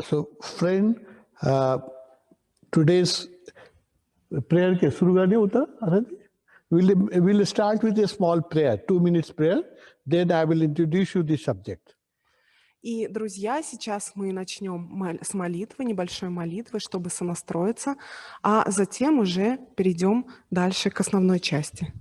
So, friend, today's prayer के शुरू करने होता है. We'll start with a small prayer, 2 minutes prayer. Then I will introduce you the subject. И, друзья, сейчас мы начнем с молитвы, небольшой молитвы, чтобы сонастроиться, а затем уже перейдем дальше к основной части.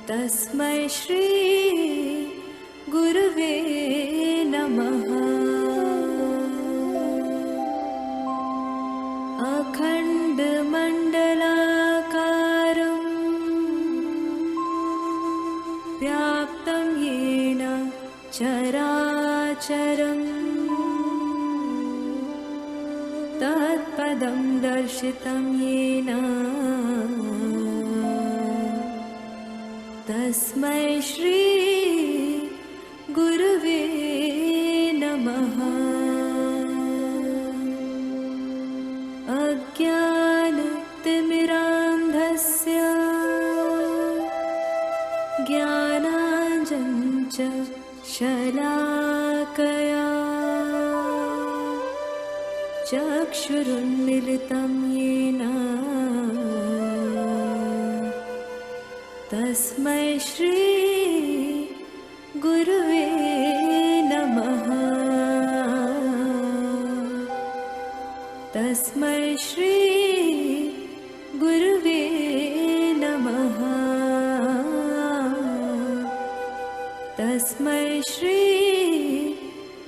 तस्मै श्री गुरुवे नमः अखण्डमण्डलाकारं व्याप्तं येन चराचरं तत्पदं दर्शितं येन तस्मै श्री गुरुवे नमः अज्ञानतिमिरान्धस्य ज्ञानाञ्जनञ्च शलाकया चक्षुरुन्मिलितं येन तस्मै श्री गुरुवे नमः तस्मै श्री गुरुवे नमः तस्मै श्री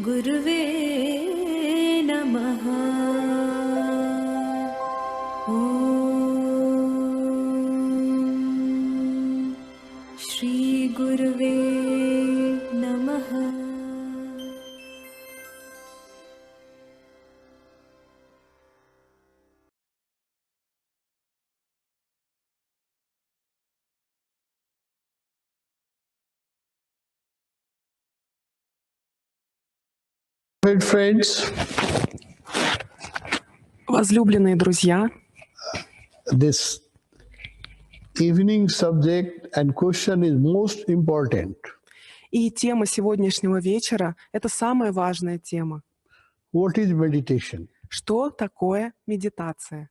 गुरुवे नमः गुरुवे नमः Friends, Возлюбленные друзья, this evening subject and question is most important. и тема сегодняшнего вечера — это самая важная тема. What is meditation? Что такое медитация?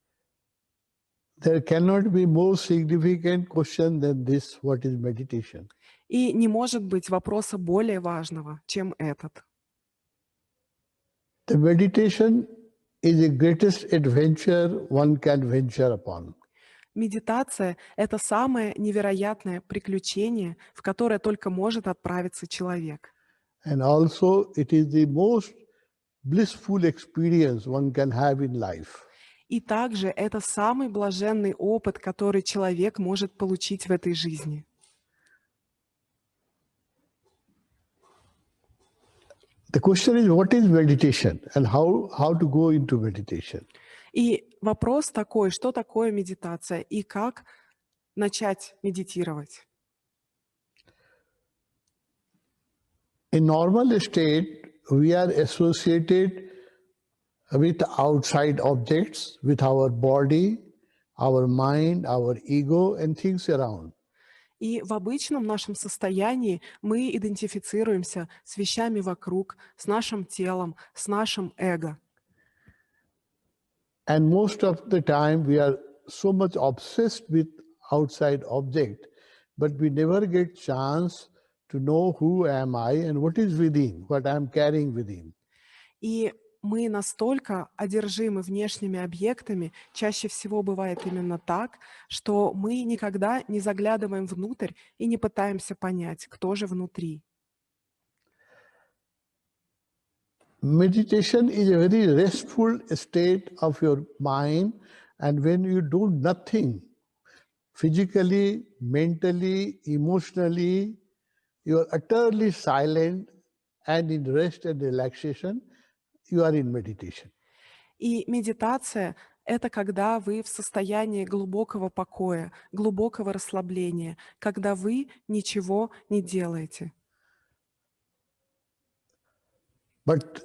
There cannot be more significant question than this, what is meditation? И не может быть вопроса более важного, чем этот. The meditation is the greatest adventure one can venture upon. Медитация — это самое невероятное приключение, в которое только может отправиться человек. And also it is the most blissful experience one can have in life. И также это самый блаженный опыт, который человек может получить в этой жизни. The question is, what is meditation and how to go into meditation? И вопрос такой, что такое медитация и как начать медитировать? In normal state, we are associated with outside objects, with our body, our mind, our ego and things around. И в обычном нашем состоянии мы идентифицируемся с вещами вокруг, с нашим телом, с нашим эго. And most of the time we are so much obsessed with outside object, but we never get chance to know who am I and what is within, what I am carrying within. И мы настолько одержимы внешними объектами, чаще всего бывает именно так, что мы никогда не заглядываем внутрь и не пытаемся понять, кто же внутри. Meditation is a very restful state of your mind, and when you do nothing, physically, mentally, emotionally, you are utterly silent and in rest and relaxation, you are in meditation. И медитация — это когда вы в состоянии глубокого покоя, глубокого расслабления, когда вы ничего не делаете. But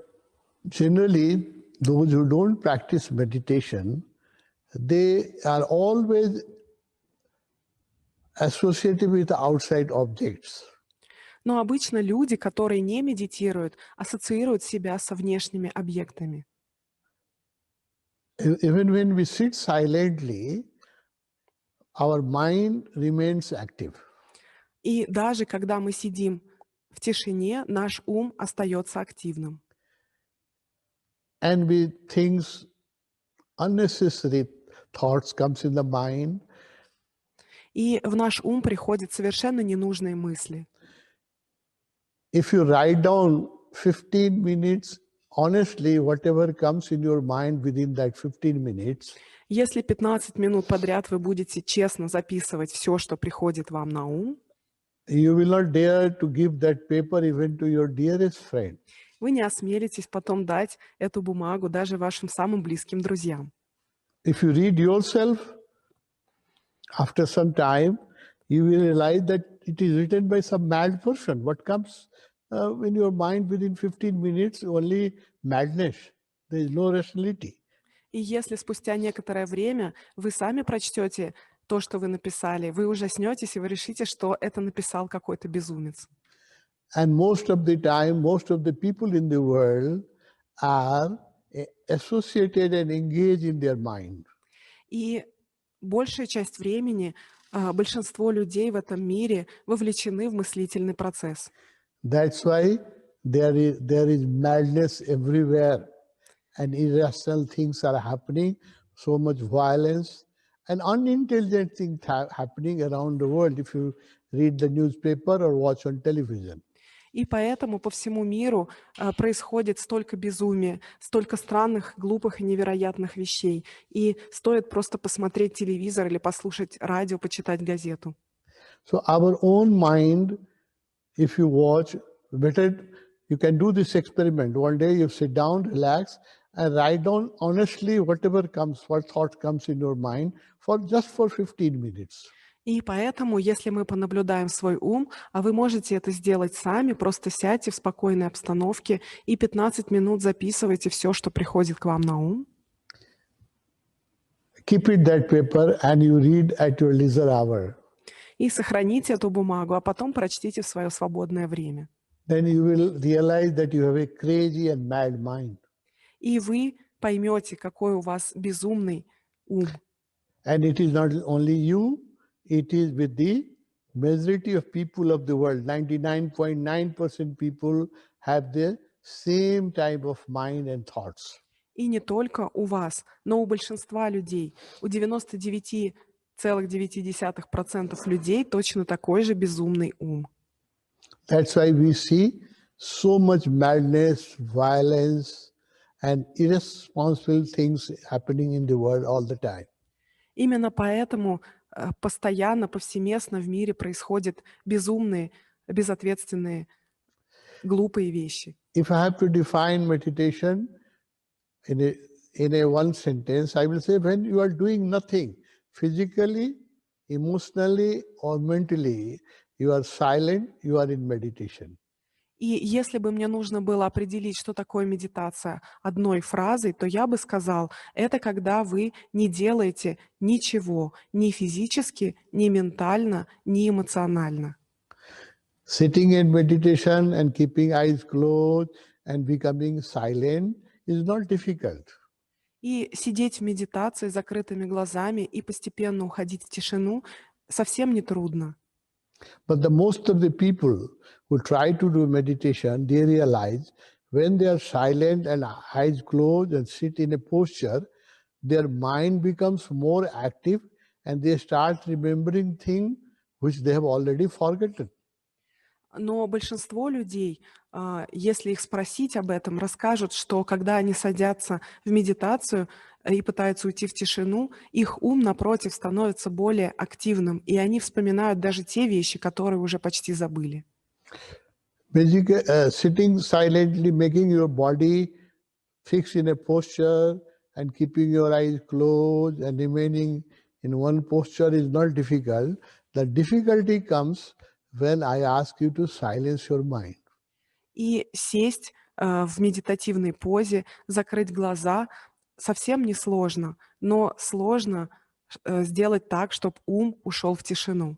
generally, those who don't practice meditation, they are always associated with outside objects. Но обычно люди, которые не медитируют, ассоциируют себя со внешними объектами. Even when we sit silently, our mind remains active. И даже когда мы сидим в тишине, наш ум остается активным. And with things, unnecessary thoughts comes in the mind. И в наш ум приходят совершенно ненужные мысли. If you write down 15 minutes, honestly, whatever comes in your mind within that 15 minutes, Если 15 минут подряд вы будете честно записывать все, что приходит вам на ум, you will not dare to give that paper even to your dearest friend. вы не осмелитесь потом дать эту бумагу даже вашим самым близким друзьям. If you read yourself, after some time, you will realize that it is written by some mad person. What comes in your mind within 15 minutes? Only madness. There is no rationality. И если спустя некоторое время вы сами прочтете то, что вы написали, вы ужаснетесь, и вы решите, что это написал какой-то безумец. And most of the time, most of the people in the world are associated and engaged in their mind. И большая часть времени большинство людей в этом мире вовлечены в мыслительный процесс. That's why there is madness everywhere, and irrational things are happening, so much violence and unintelligent things happening around the world if you read the newspaper or watch on television. И поэтому по всему миру происходит столько безумия, столько странных, глупых и невероятных вещей. И стоит просто посмотреть телевизор или послушать радио, почитать газету. So our own mind, if you watch, better you can do this experiment. One day you sit down, relax, and write down honestly whatever comes, what thought comes in your mind just for 15 minutes. И поэтому, если мы понаблюдаем свой ум, а вы можете это сделать сами, просто сядьте в спокойной обстановке и 15 минут записывайте все, что приходит к вам на ум. Keep it that paper and you read at your leisure hour. И сохраните эту бумагу, а потом прочтите в свое свободное время. Then you will realize that you have a crazy and mad mind. И вы поймете, какой у вас безумный ум. And it is not only you, it is with the majority of people of the world. 99.9% people have the same type of mind and thoughts. И не только у вас, но у большинства людей, у 99,9% людей точно такой же безумный ум. That's why we see so much madness, violence, and irresponsible things happening in the world all the time. Именно поэтому постоянно, повсеместно в мире происходят безумные, безответственные, глупые вещи. If I have to define meditation in a one sentence, I will say when you are doing nothing, physically, emotionally, or mentally, you are silent, you are in meditation. И если бы мне нужно было определить, что такое медитация одной фразой, то я бы сказал, это когда вы не делаете ничего, ни физически, ни ментально, ни эмоционально. Sitting in meditation and keeping eyes closed and becoming silent is not difficult. И сидеть в медитации с закрытыми глазами и постепенно уходить в тишину совсем не трудно. But the most of the people who try to do meditation, they realize when they are silent and eyes closed and sit in a posture, their mind becomes more active and they start remembering things which they have already forgotten. Но большинство людей, если их спросить об этом, расскажут, что когда они садятся в медитацию и пытаются уйти в тишину, их ум, напротив, становится более активным, и они вспоминают даже те вещи, которые уже почти забыли. Basically, sitting silently, making your body fixed in a posture and keeping your eyes closed and remaining in one posture is not difficult. The difficulty comes when I ask you to silence your mind. И сесть в медитативной позе, закрыть глаза совсем не сложно, но сложно сделать так, чтобы ум ушел в тишину.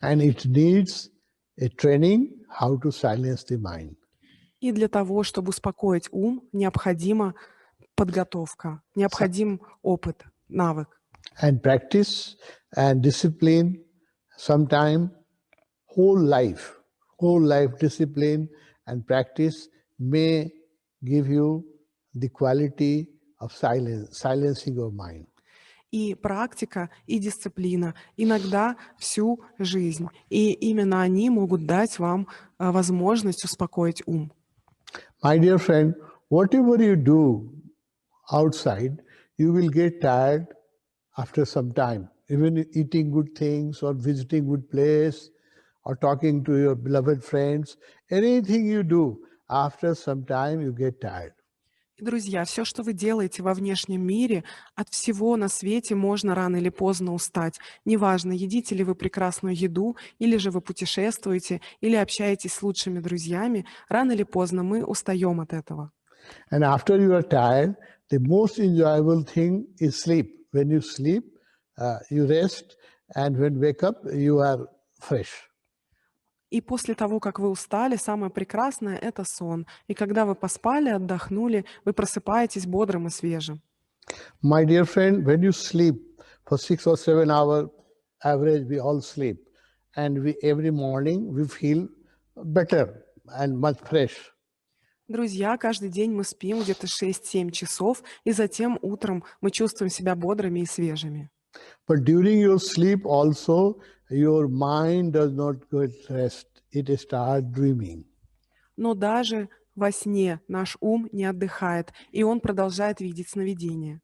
And it needs a training how to silence the mind. И для того, чтобы успокоить ум, необходима подготовка, необходим опыт, навык. And practice and discipline, sometime whole life discipline and practice may give you the quality of silencing your mind. И практика, и дисциплина, иногда всю жизнь. И именно они могут дать вам возможность успокоить ум. My dear friend, whatever you do outside, you will get tired after some time. Even eating good things or visiting good place or talking to your beloved friends, anything you do, after some time you get tired. И, друзья, все, что вы делаете во внешнем мире, от всего на свете можно рано или поздно устать. Неважно, едите ли вы прекрасную еду, или же вы путешествуете, или общаетесь с лучшими друзьями, рано или поздно мы устаем от этого. And after you are tired, the most enjoyable thing is sleep. When you sleep, you rest, and when wake up, you are fresh. И после того, как вы устали, самое прекрасное – это сон. И когда вы поспали, отдохнули, вы просыпаетесь бодрым и свежим. My dear friend, when you sleep for 6 or 7 hours, average we all sleep, and every morning we feel better and much fresh. Друзья, каждый день мы спим где-то 6-7 часов, и затем утром мы чувствуем себя бодрыми и свежими. But during your sleep also, your mind does not get rest. It starts dreaming. Но даже во сне наш ум не отдыхает, и он продолжает видеть сновидения.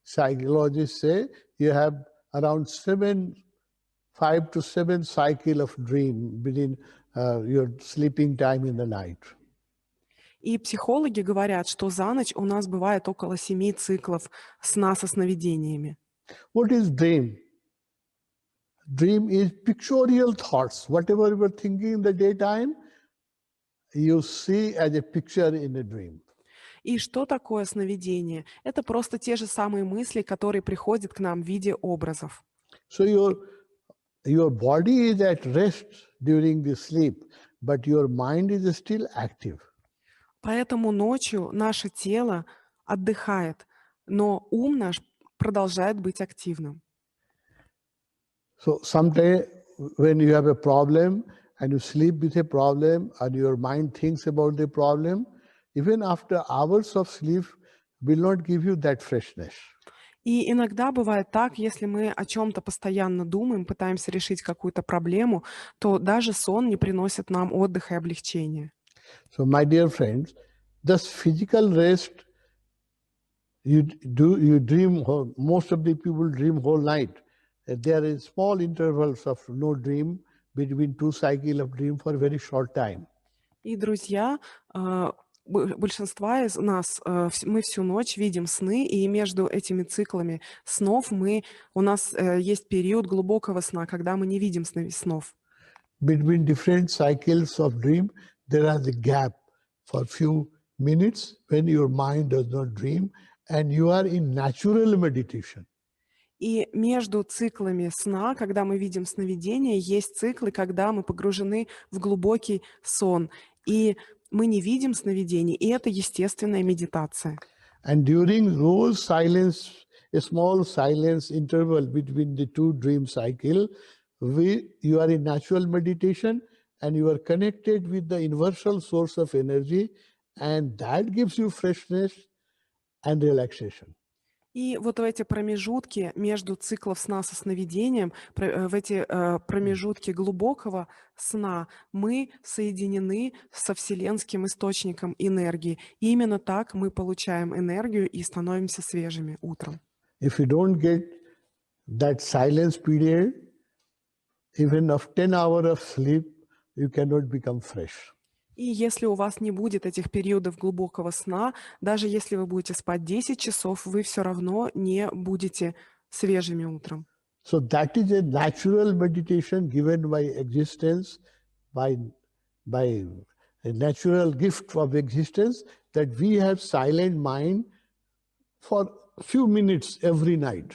Psychologists say you have around 5 to 7 cycle of dream within your sleeping time in the night. И психологи говорят, что за ночь у нас бывает около 7 циклов сна со сновидениями. What is dream? Dream is pictorial thoughts. Whatever you were thinking in the daytime, you see as a picture in a dream. И что такое сновидение? Это просто те же самые мысли, которые приходят к нам в виде образов. So your body is at rest during the sleep, but your mind is still active. Поэтому ночью наше тело отдыхает, но ум наш продолжает быть активным. So someday when you have a problem and you sleep with a problem and your mind thinks about the problem, even after hours of sleep will not give you that freshness. И иногда бывает так, если мы о чем-то постоянно думаем, пытаемся решить какую-то проблему, то даже сон не приносит нам отдыха и облегчения. So my dear friends, this physical rest, you dream, most of the people dream whole night. There is small intervals of no dream between 2 cycles of dream for a very short time. И, друзья, большинства из нас, мы всю ночь видим сны, и между этими циклами снов у нас есть период глубокого сна, когда мы не видим снов. Between different cycles of dream, there is a gap for few minutes when your mind does not dream and you are in natural meditation. И между циклами сна, когда мы видим сновидения, есть циклы, когда мы погружены в глубокий сон. И мы не видим сновидений, и это естественная медитация. And during those silence, a small silence interval between the 2 dream cycle, you are in natural meditation and you are connected with the universal source of energy and that gives you freshness and relaxation. И вот в эти промежутки между циклов сна со сновидением, в эти промежутки глубокого сна мы соединены со вселенским источником энергии. И именно так мы получаем энергию и становимся свежими утром. If you don't get that silence period, even of 10 hours of sleep, you cannot become fresh. И если у вас не будет этих периодов глубокого сна, даже если вы будете спать 10 часов, вы все равно не будете свежими утром. So that is a natural meditation given by existence, by a natural gift of existence, that we have silent mind for a few minutes every night.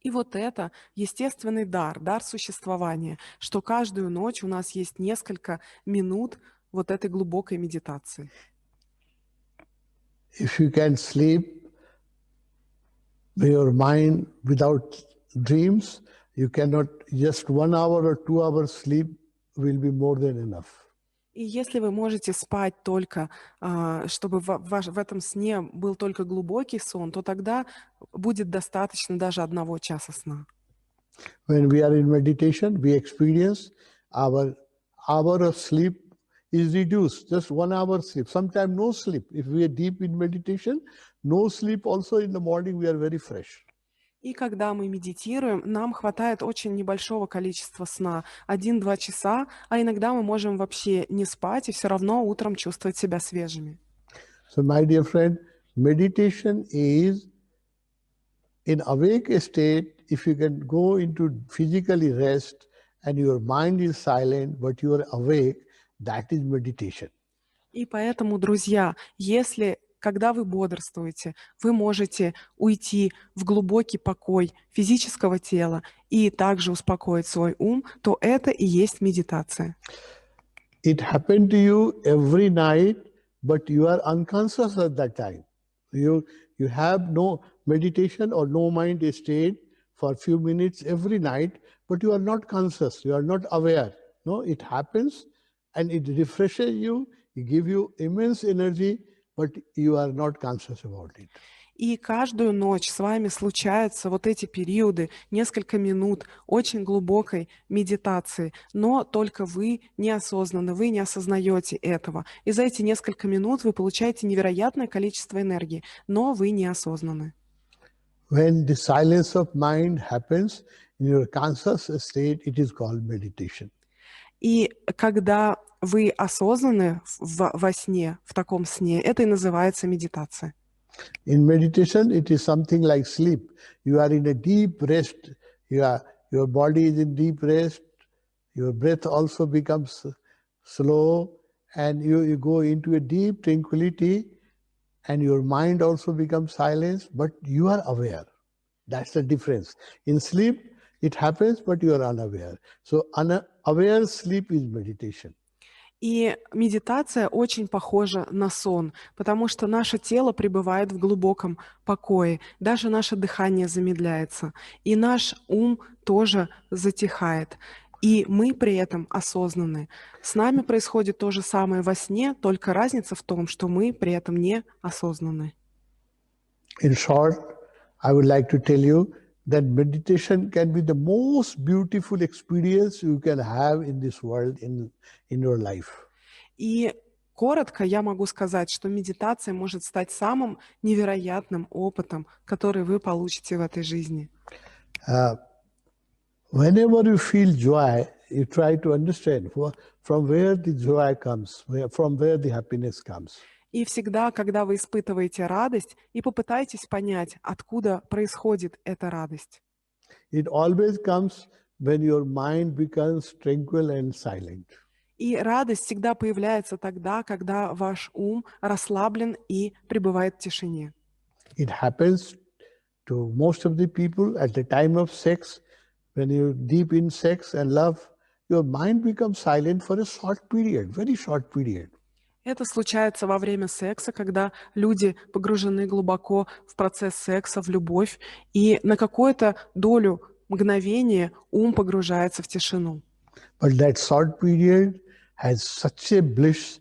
И вот это естественный дар, дар существования, что каждую ночь у нас есть несколько минут вот этой глубокой медитации. If you can sleep your mind without dreams, you cannot, just 1 hour or 2 hours sleep will be more than enough. И если вы можете спать только, чтобы в этом сне был только глубокий сон, то тогда будет достаточно даже 1 часа сна. When we are in meditation, we experience our hour of sleep is reduced, just 1 hour sleep, sometimes no sleep. If we are deep in meditation, no sleep also in the morning, we are very fresh. И когда мы медитируем, нам хватает очень небольшого количества сна, 1-2 часа, а иногда мы можем вообще не спать и все равно утром чувствовать себя свежими. So my dear friend, meditation is in awake state. If you can go into physically rest and your mind is silent but you are awake, that is meditation. И поэтому, друзья, когда вы бодрствуете, вы можете уйти в глубокий покой физического тела и также успокоить свой ум, то это и есть медитация. It happened to you every night, but you are unconscious at that time. You have no meditation or no mind state for a few minutes every night, but you are not conscious, you are not aware. No, it happens and it refreshes you, it gives you immense energy, but you are not conscious about it. И каждую ночь с вами случаются вот эти периоды, несколько минут очень глубокой медитации, но только вы неосознанно, вы не осознаете этого. И за эти несколько минут вы получаете невероятное количество энергии, но вы неосознанны. When the silence of mind happens in your conscious state, it is called meditation. И когда вы осознаны во сне, в таком сне, это и называется медитация. In meditation, it is something like sleep. You are in a deep rest. Your body is in deep rest. Your breath also becomes slow, and you go into a deep tranquility, and your mind also becomes silence, but you are aware. That's the difference. In sleep, it happens, but you are unaware. So unaware sleep is meditation. И медитация очень похожа на сон, потому что наше тело пребывает в глубоком покое, даже наше дыхание замедляется, и наш ум тоже затихает, и мы при этом осознаны. С нами происходит то же самое во сне, только разница в том, что мы при этом не осознаны. In short, I would like to tell you that meditation can be the most beautiful experience you can have in this world, in your life. И коротко я могу сказать, что медитация может стать самым невероятным опытом, который вы получите в этой жизни. Whenever you feel joy, you try to understand from where the joy comes, from where the happiness comes. И всегда, когда вы испытываете радость, и попытайтесь понять, откуда происходит эта радость. It always comes when your mind becomes tranquil and silent. И радость всегда появляется тогда, когда ваш ум расслаблен и пребывает в тишине. It happens to most of the people at the time of sex. When you're deep in sex and love, your mind becomes silent for a short period, very short period. Это случается во время секса, когда люди погружены глубоко в процесс секса, в любовь, и на какую-то долю мгновения ум погружается в тишину. But that short period has such a bliss,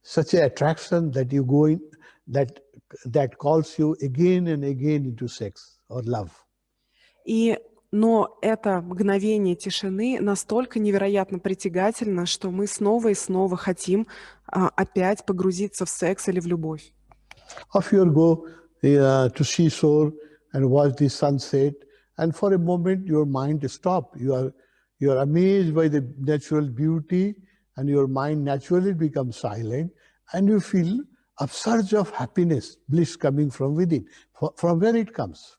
such an attraction that you go in, that calls you again and again into sex or love. Но это мгновение тишины настолько невероятно притягательно, что мы снова и снова хотим опять погрузиться в секс или в любовь. If you go to seashore and watch the sunset, and for a moment your mind stops. You are amazed by the natural beauty, and your mind naturally becomes silent, and you feel a surge of happiness, bliss coming from within. From where it comes?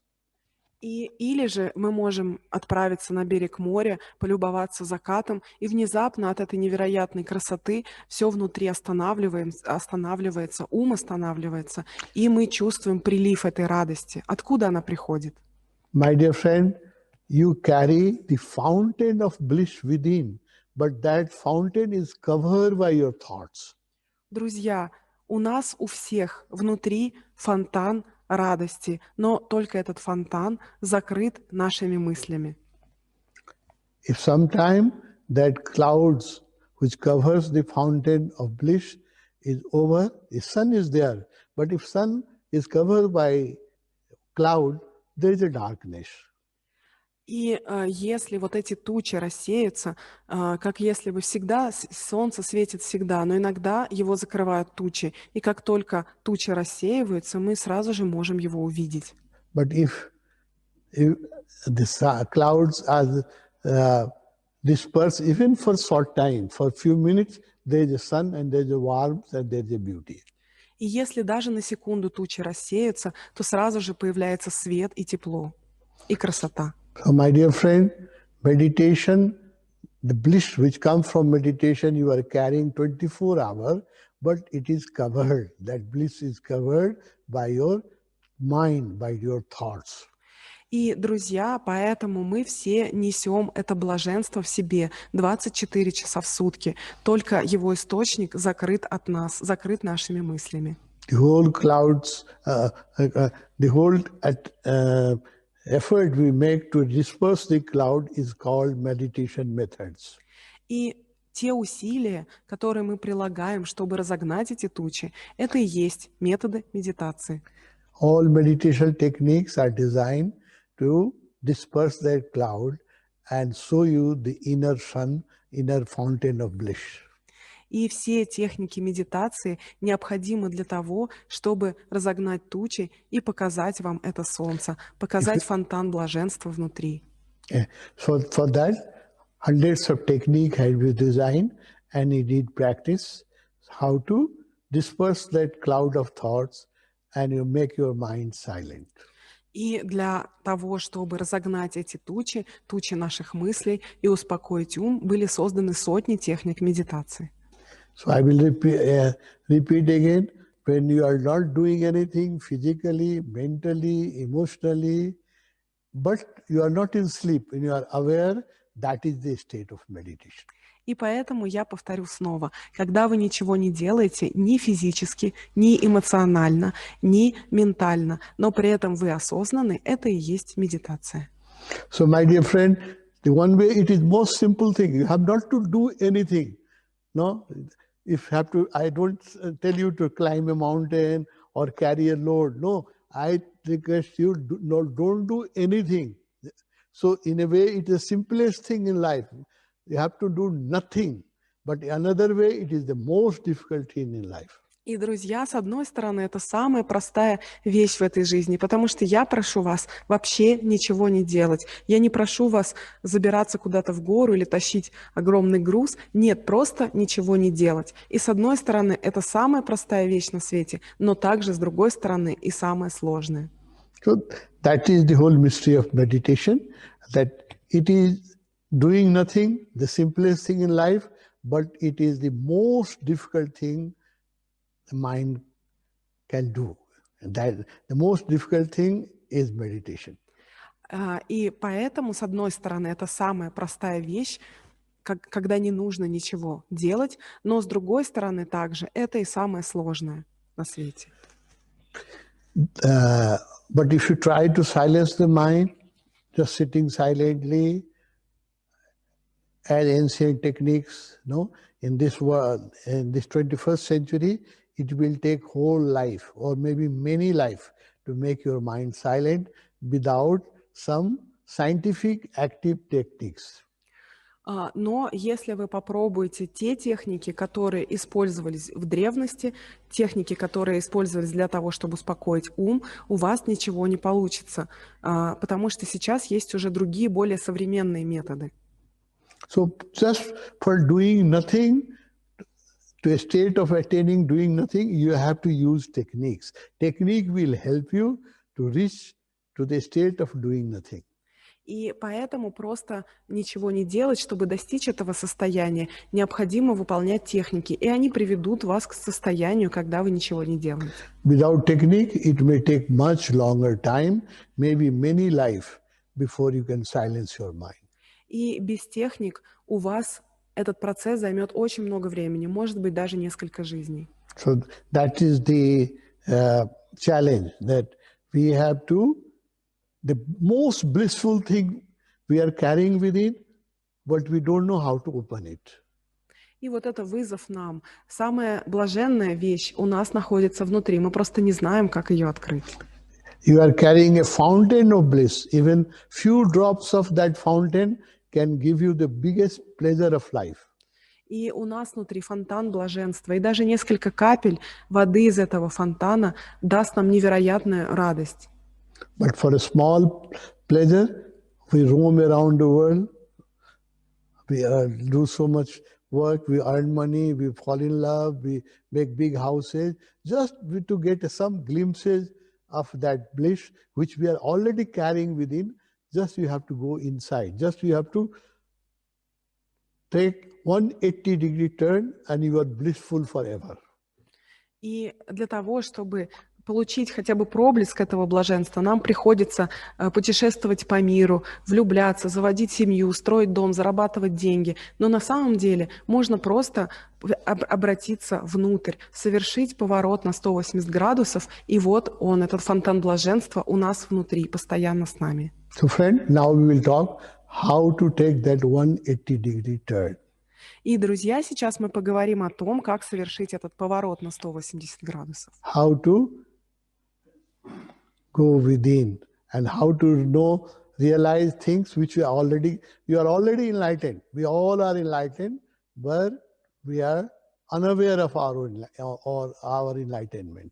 Или же мы можем отправиться на берег моря, полюбоваться закатом, и внезапно от этой невероятной красоты все внутри останавливается, ум останавливается, и мы чувствуем прилив этой радости. Откуда она приходит? My dear friend, you carry the fountain of bliss within, but that fountain is covered by your thoughts. Друзья, у нас у всех внутри фонтан радости, но только этот фонтан закрыт нашими мыслями. If sometime that clouds which covers the fountain of bliss is over, the sun is there. But if sun is covered by cloud, there is a darkness. И если вот эти тучи рассеются, как если бы всегда солнце светит всегда, но иногда его закрывают тучи, и как только тучи рассеиваются, мы сразу же можем его увидеть. But if the clouds are dispersed even for short time, for few minutes, there is a sun and there is a warmth and there is a beauty. И если даже на секунду тучи рассеются, то сразу же появляется свет и тепло, и красота. So, my dear friend, meditation, the bliss which comes from meditation, you are carrying 24 hours, but it is covered. That bliss is covered by your mind, by your thoughts. И, друзья, поэтому мы все несем это блаженство в себе 24 часа в сутки. Только его источник закрыт от нас, закрыт нашими мыслями. The whole clouds, the whole effort we make to disperse the cloud is called meditation methods. И те усилия, которые мы прилагаем, чтобы разогнать эти тучи, это и есть методы медитации. All meditation techniques are designed to disperse that cloud and show you the inner sun, inner fountain of bliss. И все техники медитации необходимы для того, чтобы разогнать тучи и показать вам это солнце, показать фонтан блаженства внутри. So for that, hundreds of techniques have been designed, and you need practice how to disperse that cloud of thoughts and you make your mind silent. И для того, чтобы разогнать эти тучи, тучи наших мыслей и успокоить ум, были созданы сотни техник медитации. So I will repeat again, when you are not doing anything physically, mentally, emotionally, but you are not in sleep, when you are aware, that is the state of meditation. И поэтому я повторю снова, когда вы ничего не делаете ни физически, ни эмоционально, ни ментально, но при этом вы осознаны, это и есть медитация. So my dear friend, the one way it is most simple thing, you have not to do anything. No, if you have to, I don't tell you to climb a mountain or carry a load. No, I request you don't do anything. So in a way, it is the simplest thing in life. You have to do nothing. But another way, it is the most difficult thing in life. И, друзья, с одной стороны, это самая простая вещь в этой жизни, потому что я прошу вас вообще ничего не делать. Я не прошу вас забираться куда-то в гору или тащить огромный груз. Нет, просто ничего не делать. И с одной стороны, это самая простая вещь на свете, но также, с другой стороны, и самая сложная. So that is the whole mystery of meditation, that it is doing nothing, the simplest thing in life, but it is the most difficult thing the mind can do. And that the most difficult thing is meditation. И поэтому, с одной стороны, это самая простая вещь, когда не нужно ничего делать, но с другой стороны также это и самое сложное на свете. But if you try to silence the mind, just sitting silently, as ancient techniques, no, in this world, in this 21st century, it will take whole life or maybe many life to make your mind silent without some scientific active techniques. Но если вы попробуете те техники, которые использовались в древности, техники, которые использовались для того, чтобы успокоить ум, у вас ничего не получится, потому что сейчас есть уже другие, более современные методы. So just for doing nothing, to a state of attaining doing nothing, you have to use techniques. Technique will help you to reach to the state of doing nothing. И поэтому просто ничего не делать, чтобы достичь этого состояния, необходимо выполнять техники, и они приведут вас к состоянию, когда вы ничего не делаете. Without technique, it may take much longer time, maybe many life, before you can silence your mind. И без техник у вас этот процесс займет очень много времени, может быть, даже несколько жизней. So that is the challenge, that we have to, the most blissful thing we are carrying within, but we don't know how to open it. И вот это вызов нам. Самая блаженная вещь у нас находится внутри, мы просто не знаем, как ее открыть. You are carrying a fountain of bliss. Even few drops of that fountain can give you the biggest pleasure of life. И у нас внутри фонтан блаженства, и даже несколько капель воды из этого фонтана даст нам невероятную радость. But for a small pleasure, we roam around the world. We do so much work, we earn money, we fall in love, we make big houses, just to get some glimpses of that bliss, which we are already carrying within. Just you have to go inside. Just you have to take 180-degree turn and you are blissful forever. И для того, чтобы получить хотя бы проблеск этого блаженства, нам приходится путешествовать по миру, влюбляться, заводить семью, строить дом, зарабатывать деньги. Но на самом деле можно просто обратиться внутрь, совершить поворот на 180 градусов, и вот он, этот фонтан блаженства у нас внутри, постоянно с нами. So friend, now we will talk how to take that 180-degree turn. И, друзья, сейчас мы поговорим о том, как совершить этот поворот на 180 градусов. How to go within and how to know, realize things which you are already enlightened. We all are enlightened, but we are unaware of our enlightenment.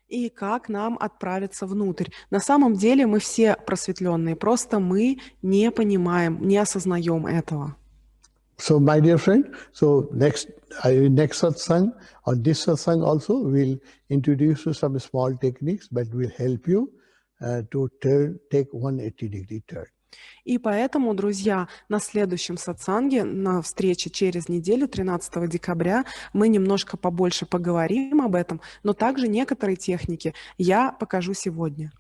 И как нам отправиться внутрь? На самом деле мы все просветленные, просто мы не понимаем, не осознаем этого. So, my dear friend, so next satsang, on this satsang also, we'll introduce you some small techniques that will help you to take 180-degree turn. И поэтому, друзья, на следующем сатсанге, на встрече через неделю, 13 декабря, мы немножко побольше поговорим об этом, но также некоторые техники я покажу сегодня.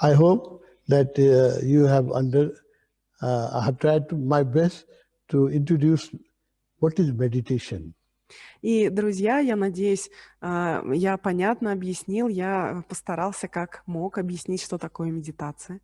I hope that you have I have tried my best to introduce what is meditation. И, друзья, я надеюсь, я понятно объяснил, я постарался как мог объяснить, что такое медитация.